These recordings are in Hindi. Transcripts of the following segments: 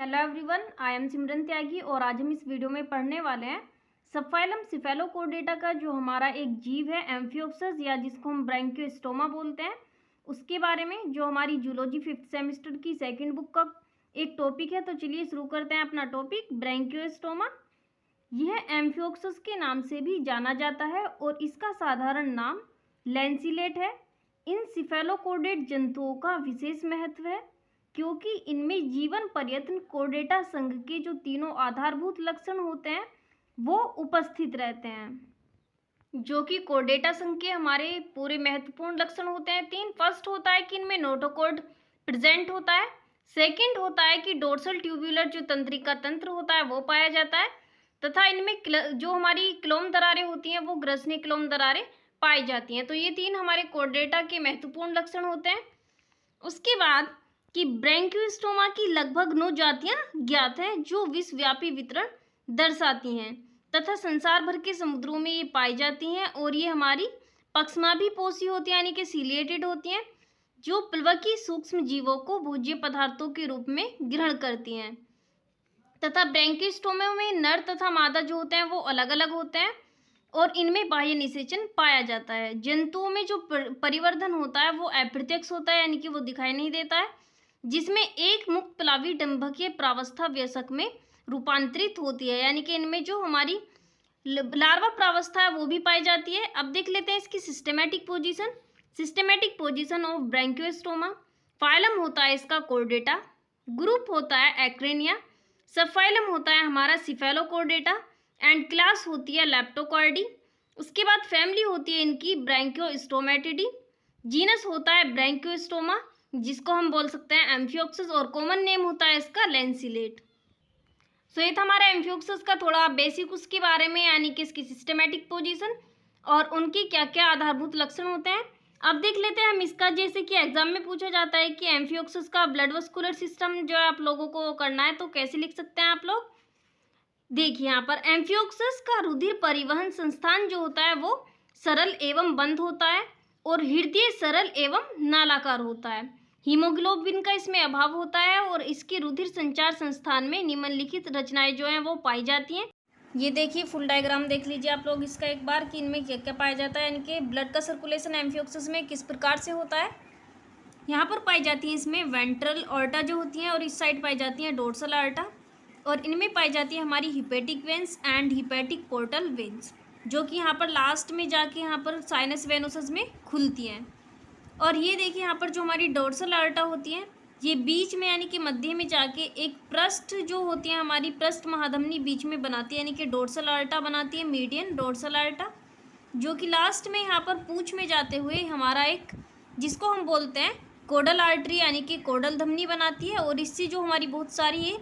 हेलो एवरीवन, आई एम सिमरन त्यागी और आज हम इस वीडियो में पढ़ने वाले हैं सबफाइलम सिफेलोकोर्डेटा का जो हमारा एक जीव है एम्फियोक्सस या जिसको हम ब्रैंकियोस्टोमा बोलते हैं उसके बारे में, जो हमारी जूलॉजी 5th सेमेस्टर की सेकंड बुक का एक टॉपिक है। तो चलिए शुरू करते हैं अपना टॉपिक ब्रैंकियोस्टोमा। यह एम्फियोक्सस के नाम से भी जाना जाता है और इसका साधारण नाम लैंसिलेट है। इन सिफेलोकोर्डेट जंतुओं का विशेष महत्व है क्योंकि इनमें जीवन पर्यंत कोर्डेटा संघ के जो तीनों आधारभूत लक्षण होते हैं वो उपस्थित रहते हैं, जो कि कोर्डेटा संघ के हमारे पूरे महत्वपूर्ण लक्षण होते हैं तीन। फर्स्ट होता है कि इनमें नोटोकॉर्ड प्रेजेंट होता है। सेकंड होता है कि डोर्सल ट्यूब्यूलर जो तंत्रिका तंत्र होता है वो पाया जाता है, तथा इनमें जो हमारी क्लोम दरारें होती हैं वो ग्रसनी क्लोम दरारें पाई जाती हैं। तो ये तीन हमारे कोर्डेटा के महत्वपूर्ण लक्षण होते हैं। उसके बाद कि ब्रैंकियोस्टोमा की लगभग 9 जातियां ज्ञात हैं जो विश्वव्यापी वितरण दर्शाती हैं तथा संसार भर के समुद्रों में ये पाई जाती हैं और ये हमारी पक्षमाभिपोषी होती हैं यानी कि सीलिएटेड होती हैं, जो प्लवकीय सूक्ष्म जीवों को भोज्य पदार्थों के रूप में ग्रहण करती हैं। तथा ब्रैंकियोस्टोमा में नर तथा मादा जो होते हैं वो अलग अलग होते हैं और इनमें बाह्य निषेचन पाया जाता है। जंतुओं में जो परिवर्धन होता है वो अप्रत्यक्ष होता है यानी कि वो दिखाई नहीं देता है, जिसमें एक मुक्त प्लावी डंभकीय प्रावस्था वयस्क में रूपांतरित होती है, यानी कि इनमें जो हमारी लार्वा प्रावस्था है वो भी पाई जाती है। अब देख लेते हैं इसकी systematic position of Branchiostoma. Phylum होता है इसका कोर्डेटा, ग्रुप होता है एक्रेनिया, सबफाइलम होता है हमारा सिफेलोकोर्डेटा एंड क्लास होती है लेप्टोकॉर्डी। उसके बाद फैमिली होती है इनकी ब्रैंकियोस्टोमेटिडी, जीनस होता है ब्रैंकियोस्टोमा जिसको हम बोल सकते हैं एम्फियोक्सस और कॉमन नेम होता है इसका लैंसिलेट। सो ये था हमारा एम्फियोक्सस का थोड़ा बेसिक उसके बारे में, यानी कि इसकी सिस्टेमेटिक पोजीशन और उनकी क्या क्या आधारभूत लक्षण होते हैं। अब देख लेते हैं हम इसका, जैसे कि एग्जाम में पूछा जाता है कि एम्फियोक्सस का ब्लड वस्कुलर सिस्टम जो है आप लोगों को करना है तो कैसे लिख सकते हैं आप लोग। देखिए यहाँ पर एम्फियोक्सस का रुधिर परिवहन संस्थान जो होता है वो सरल एवं बंद होता है और हृदय सरल एवं नालाकार होता है। हीमोग्लोबिन का इसमें अभाव होता है और इसके रुधिर संचार संस्थान में निम्नलिखित रचनाएं जो हैं वो पाई जाती हैं। ये देखिए फुल डायग्राम देख लीजिए आप लोग इसका एक बार कि इनमें क्या क्या पाया जाता है, यानी कि ब्लड का सर्कुलेशन एम्फियोक्सस में किस प्रकार से होता है। यहाँ पर पाई जाती है इसमें वेंट्रल ऑर्टा जो होती हैं और इस साइड पाई जाती हैं डोर्सल आर्टा, और इनमें पाई जाती है हमारी hepatic veins and hepatic portal veins, जो कि यहाँ पर लास्ट में जाके यहाँ पर साइनस वेनोसस में खुलती हैं। और ये देखिए यहाँ पर जो हमारी डोर्सल आर्टा होती है ये बीच में यानी कि मध्य में जाके एक पृष्ठ जो होती है हमारी पृष्ठ महाधमनी बीच में बनाती है, यानी कि डोर्सल आर्टा बनाती है, मीडियन डोर्सल आर्टा, जो कि लास्ट में यहाँ पर पूंछ में जाते हुए हमारा एक जिसको हम बोलते हैं कोडल आर्टरी यानी कि कोडल धमनी बनाती है, और इससे जो हमारी बहुत सारी ये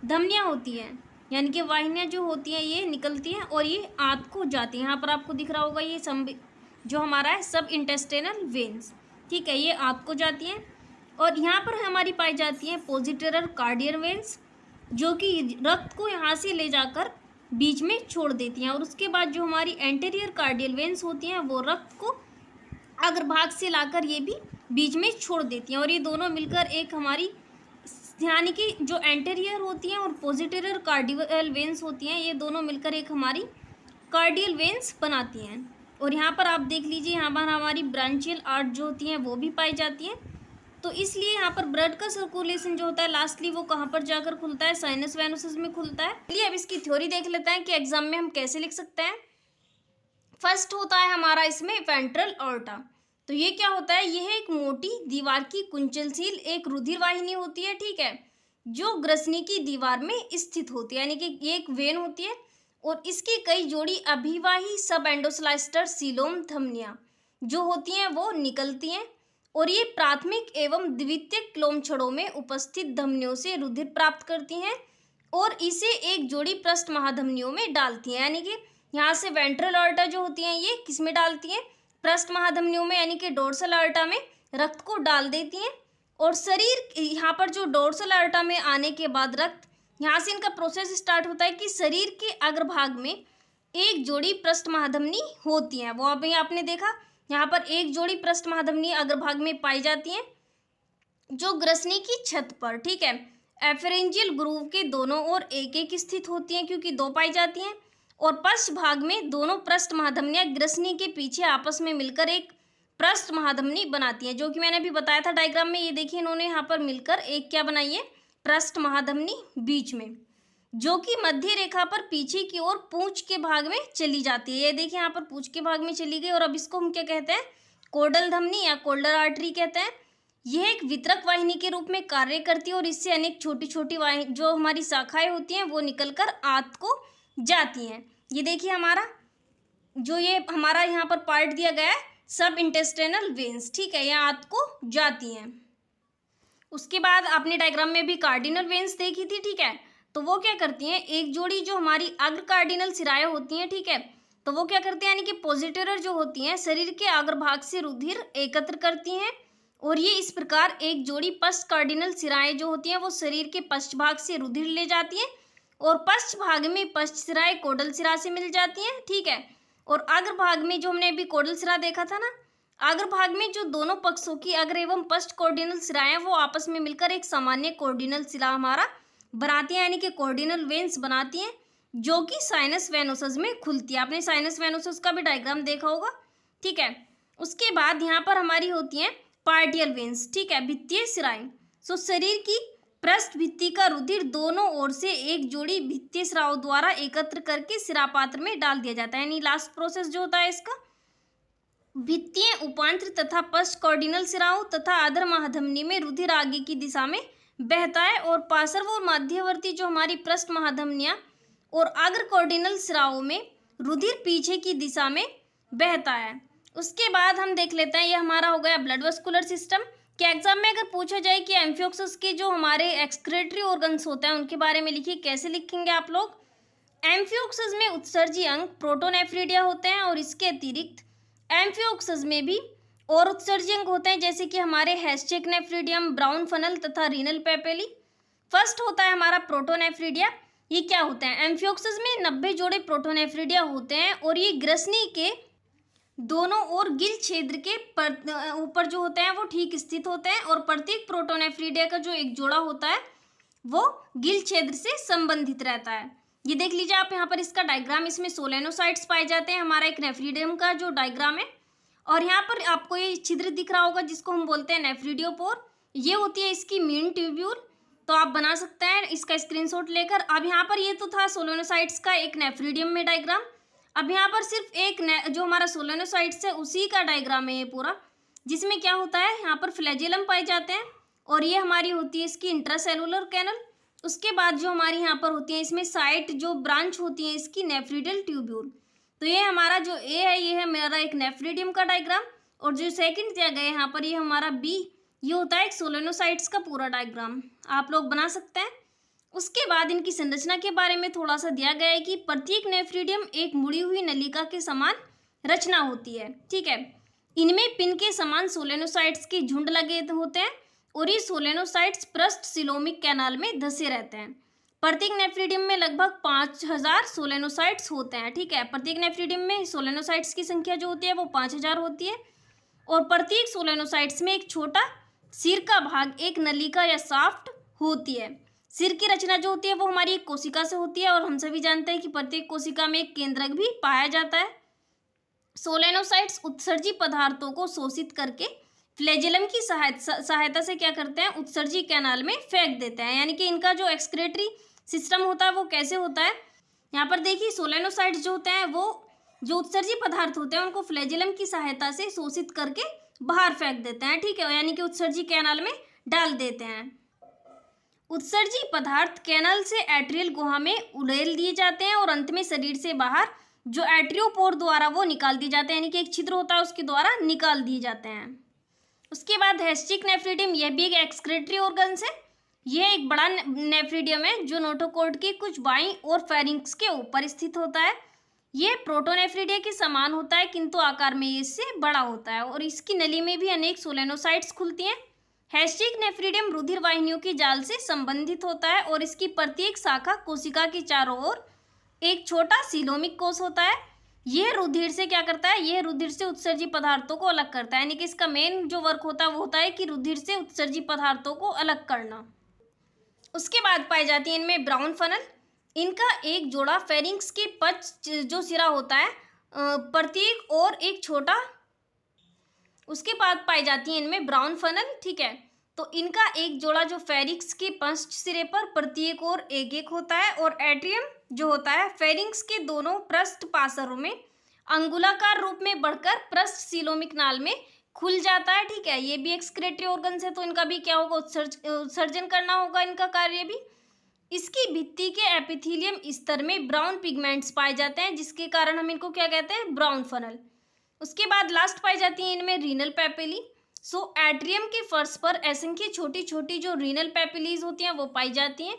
धमनियाँ होती हैं यानी कि वाहिनियाँ जो होती हैं ये निकलती हैं और ये आंत को जाती हैं। यहाँ पर आपको दिख रहा होगा ये जो हमारा है सब इंटेस्टिनल वेन्स, ठीक है, ये आंत को जाती हैं। और यहाँ पर हमारी पाई जाती हैं पोजिटेरल कार्डियल वेन्स, जो कि रक्त को यहाँ से ले जाकर बीच में छोड़ देती हैं, और उसके बाद जो हमारी एंटीरियर कार्डियल वेन्स होती हैं वो रक्त को अग्रभाग से लाकर ये भी बीच में छोड़ देती हैं, और ये दोनों मिलकर एक हमारी यानी कि जो एंटीरियर होती हैं और पोजिटेरल कार्डियल वेन्स होती हैं ये दोनों मिलकर एक हमारी कार्डियल वेन्स बनाती हैं। और यहाँ पर आप देख लीजिए यहाँ पर हमारी ब्रांचियल आर्ट जो होती हैं वो भी पाई जाती हैं। तो इसलिए यहाँ पर ब्लड का सर्कुलेशन जो होता है लास्टली वो कहाँ पर जाकर खुलता है, साइनस वेनोसस में खुलता है। चलिए अब इसकी थ्योरी देख लेते हैं कि एग्जाम में हम कैसे लिख सकते हैं। फर्स्ट होता है हमारा इसमें वेंट्रल ऑर्टा। तो ये क्या होता है, यह एक मोटी दीवार की कुंचलशील एक रुधिर वाहिनी होती है, ठीक है, जो ग्रसनी की दीवार में स्थित होती है, यानी कि ये एक वेन होती है और इसकी कई जोड़ी अभिवाही सब एंडोस्लाइस्टर सीलोम धमनियाँ जो होती हैं वो निकलती हैं, और ये प्राथमिक एवं द्वितीयक क्लोम छड़ों में उपस्थित धमनियों से रुधिर प्राप्त करती हैं और इसे एक जोड़ी पृष्ठ महाधमनियों में डालती हैं, यानी कि यहाँ से वेंट्रल आर्टा जो होती हैं ये किस में डालती हैं, पृष्ठ महाधमनियों में, यानी कि डोर्सल आर्टा में रक्त को डाल देती हैं। और शरीर यहाँ पर जो डोर्सल आर्टा में आने के बाद रक्त यहाँ से इनका प्रोसेस स्टार्ट होता है कि शरीर के अग्रभाग में एक जोड़ी पृष्ठ महाधमनी होती हैं, वो अभी आपने देखा यहाँ पर एक जोड़ी पृष्ठ महाधमनी अग्रभाग में पाई जाती हैं जो ग्रसनी की छत पर, ठीक है, एफरेंजियल ग्रूव के दोनों ओर एक एक स्थित होती हैं क्योंकि दो पाई जाती हैं, और पश्च भाग में दोनों पृष्ठ महाधमनियां ग्रसनी के पीछे आपस में मिलकर एक पृष्ठ महाधमनी बनाती हैं, जो कि मैंने अभी बताया था डायग्राम में। ये देखिए इन्होंने यहाँ पर मिलकर एक क्या बनाई है, पृष्ठ महाधमनी बीच में, जो कि मध्य रेखा पर पीछे की ओर पूंछ के भाग में चली जाती है। ये देखिए यहाँ पर पूंछ के भाग में चली गई, और अब इसको हम क्या कहते हैं, कोडल धमनी या कोल्डर आर्टरी कहते हैं। यह एक वितरक वाहिनी के रूप में कार्य करती है, और इससे अनेक छोटी छोटी वाहिनी जो हमारी शाखाएं होती हैं वो निकलकर आंत को जाती हैं। ये देखिए हमारा जो ये हमारा यहाँ पर पार्ट दिया गया है, सब इंटेस्टाइनल वेन्स, ठीक है, यहाँ आंत को जाती हैं। उसके बाद आपने डायग्राम में भी कार्डिनल वेन्स देखी थी, ठीक है, तो वो क्या करती हैं, एक जोड़ी जो हमारी अग्र कार्डिनल सिराएं होती हैं, ठीक है, तो वो क्या करती हैं, यानी कि पोजिटेरर जो होती हैं शरीर के अग्र भाग से रुधिर एकत्र करती हैं, और ये इस प्रकार एक जोड़ी पश्च कार्डिनल सिराएं जो होती हैं वो शरीर के पश्च भाग से रुधिर ले जाती हैं, और पश्च भाग में पश्च सिराएं कोडल सिरा से मिल जाती हैं, ठीक है, और अग्र भाग में जो हमने अभी कोडल सिरा देखा था ना, अग्र भाग में जो दोनों पक्षों की अग्र एवं पश्च कोर्डिनल सिराएं वो आपस में मिलकर एक सामान्य कोर्डिनल सिरा हमारा बनाती हैं, यानी कि कोर्डिनल वेन्स बनाती हैं, जो कि साइनस वेनोसस में खुलती है। आपने साइनस वेनोसस का भी डायग्राम देखा होगा, ठीक है। उसके बाद यहाँ पर हमारी होती हैं पार्टियल वेन्स, ठीक है, भित्तीय सिराएं। सो शरीर की पृष्ठ भित्ति का रुधिर दोनों ओर से एक जोड़ी भित्तीय सिराओं द्वारा एकत्र करके सिरा पात्र में डाल दिया जाता है, यानी लास्ट प्रोसेस जो होता है इसका। भित्तीय उपांत्र तथा पश्च कॉर्डिनल सिराओं तथा अधर महाधमनी में रुधिर आगे की दिशा में बहता है, और पार्श्व और मध्यवर्ती जो हमारी पृष्ठ महाधमनियां और अग्र कॉर्डिनल सिराओं में रुधिर पीछे की दिशा में बहता है। उसके बाद हम देख लेते हैं, ये हमारा हो गया ब्लड वस्कुलर सिस्टम। कि एग्जाम में अगर पूछा जाए कि एम्फियोक्सस के जो हमारे एक्सक्रेटरी ऑर्गन्स होते हैं उनके बारे में लिखिए, कैसे लिखेंगे आप लोग। एम्फियोक्सस में उत्सर्जी अंग प्रोटोनेफ्रिडिया होते हैं, और इसके अतिरिक्त एम्फियोक्सस में भी और उत्सर्जी अंग होते हैं, जैसे कि हमारे हैस्चेक नेफ्रिडियम, ब्राउन फनल तथा रीनल पेपेली। फर्स्ट होता है हमारा प्रोटोनेफ्रिडिया। ये क्या होते हैं, एम्फियोक्सस में 90 जोड़े प्रोटोनेफ्रिडिया होते हैं, और ये ग्रसनी के दोनों ओर गिल क्षेत्र के ऊपर जो होते हैं वो ठीक स्थित होते हैं, और प्रत्येक प्रोटोनेफ्रिडिया का जो एक जोड़ा होता है वो गिल क्षेत्र से संबंधित रहता है। ये देख लीजिए आप यहाँ पर इसका डायग्राम, इसमें सोलेनोसाइट्स पाए जाते हैं, हमारा एक नेफ्रिडियम का जो डायग्राम है, और यहाँ पर आपको ये छिद्र दिख रहा होगा जिसको हम बोलते हैं नेफ्रिडियोपोर। ये होती है इसकी मेन ट्यूब्यूल, तो आप बना सकते हैं इसका स्क्रीनशॉट लेकर। अब यहाँ पर ये तो था सोलेनोसाइट्स का एक नेफ्रिडियम में डायग्राम। अब यहाँ पर सिर्फ एक जो हमारा सोलेनोसाइट्स है उसी का डायग्राम है ये पूरा, जिसमें क्या होता है, यहाँ पर फ्लैजेलम पाए जाते हैं, और ये हमारी होती है इसकी इंट्रासेलुलर कैनल। उसके बाद जो हमारी यहाँ पर होती है इसमें साइट जो ब्रांच होती है इसकी नेफ्रिडियल ट्यूब्यूल। तो ये हमारा जो ए है ये है मेरा एक नेफ्रिडियम का डायग्राम, और जो सेकंड दिया गया है यहाँ पर ये हमारा बी, ये होता है एक सोलेनोसाइट्स का पूरा डायग्राम, आप लोग बना सकते हैं। उसके बाद इनकी संरचना के बारे में थोड़ा सा दिया गया है कि प्रत्येक नेफ्रिडियम एक मुड़ी हुई नलिका के समान रचना होती है, ठीक है। इनमें पिन के समान सोलेनोसाइट्स के झुंड लगे होते हैं, और ये सोलेनोसाइट्स पृष्ठ सिलोमिक कैनाल में धंसे रहते हैं। प्रत्येक नेफ्रिडियम में लगभग 5000 सोलेनोसाइट्स होते हैं, ठीक है। प्रत्येक नेफ्रिडियम में सोलेनोसाइट्स की संख्या जो होती है वो 5000 होती है, और प्रत्येक सोलेनोसाइट्स में एक छोटा सिर का भाग, एक नलिका या शाफ्ट होती है। सिर की रचना जो होती है वो हमारी एक कोशिका से होती है, और हम सभी जानते हैं कि प्रत्येक कोशिका में एक केंद्रक भी पाया जाता है। सोलेनोसाइट्स उत्सर्जी पदार्थों को शोषित करके फ्लैजेलम की सहायता से क्या करते हैं, उत्सर्जी कैनाल में फेंक देते हैं, यानी कि इनका जो एक्सक्रेटरी सिस्टम होता है वो कैसे होता है। यहाँ पर देखिए सोलेनोसाइट्स जो होते हैं वो जो उत्सर्जी पदार्थ होते हैं उनको फ्लैजेलम की सहायता से शोषित करके बाहर फेंक देते हैं, ठीक है, यानी कि उत्सर्जी कैनाल में डाल देते हैं। उत्सर्जी पदार्थ कैनाल से एट्रियल गुहा में उड़ेल दिए जाते हैं, और अंत में शरीर से बाहर जो एट्रियोपोर द्वारा वो निकाल दिए जाते हैं, यानी कि एक छिद्र होता है उसके द्वारा निकाल दिए जाते हैं। उसके बाद हैस्टिक नेफ्रिडियम, यह भी एक एक्सक्रेटरी ऑर्गन्स है। यह एक बड़ा नेफ्रिडियम है जो नोटोकॉर्ड के कुछ बाईं और फेरिंक्स के ऊपर स्थित होता है। यह प्रोटोनेफ्रिडिया के समान होता है, किंतु आकार में इससे बड़ा होता है, और इसकी नली में भी अनेक सोलेनोसाइट्स खुलती हैं। हैस्टिक नेफ्रिडियम रुधिर वाहिनियों की जाल से संबंधित होता है, और इसकी प्रत्येक शाखा कोशिका के चारों ओर एक छोटा सीलोमिक कोश होता है। यह रुधिर से क्या करता है, यह रुधिर से उत्सर्जी पदार्थों को अलग करता है, यानी कि इसका मेन जो वर्क होता है वो होता है कि रुधिर से उत्सर्जी पदार्थों को अलग करना। उसके बाद पाई जाती है इनमें ब्राउन फनल। इनका एक जोड़ा फेरिंग्स के पच जो सिरा होता है प्रत्येक और एक छोटा। उसके बाद पाई जाती है इनमें ब्राउन फनल, ठीक है। तो इनका एक जोड़ा जो फेरिंग्स के पंच सिरे पर प्रत्येक और एक एक होता है, और एट्रियम जो होता है फेरिंग्स के दोनों पृष्ठ पार्श्वों में अंगुलाकार रूप में बढ़कर पृष्ठ सीलोमिक नाल में खुल जाता है, ठीक है। ये भी एक्सक्रीटरी ऑर्गन्स है, तो इनका भी क्या होगा, उत्सर्जन करना होगा, इनका कार्य भी। इसकी भित्ति के एपिथेलियम स्तर में ब्राउन पिगमेंट्स पाए जाते हैं, जिसके कारण हम इनको क्या कहते हैं, ब्राउन फनल। उसके बाद लास्ट पाई जाती है इनमें रीनल पैपिली। सो एट्रियम के फर्श पर असंख्य छोटी छोटी जो रीनल पैपिलीज होती हैं वो पाई जाती हैं,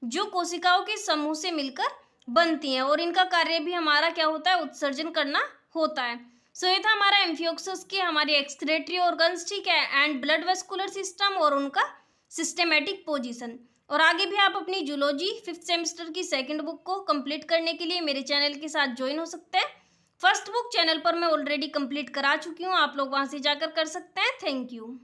जो कोशिकाओं के समूह से मिलकर बनती हैं, और इनका कार्य भी हमारा क्या होता है, उत्सर्जन करना होता है। सो ये था हमारा एम्फियोक्सस के हमारे एक्सक्रीटरी ऑर्गन्स, ठीक है, एंड ब्लड वेस्कुलर सिस्टम और उनका सिस्टेमेटिक पोजीशन। और आगे भी आप अपनी जूलॉजी 5th सेमेस्टर की 2nd बुक को कंप्लीट करने के लिए मेरे चैनल के साथ ज्वाइन हो सकते हैं। फर्स्ट बुक चैनल पर मैं ऑलरेडी कंप्लीट करा चुकी हूँ, आप लोग वहां से जाकर कर सकते हैं। Thank you.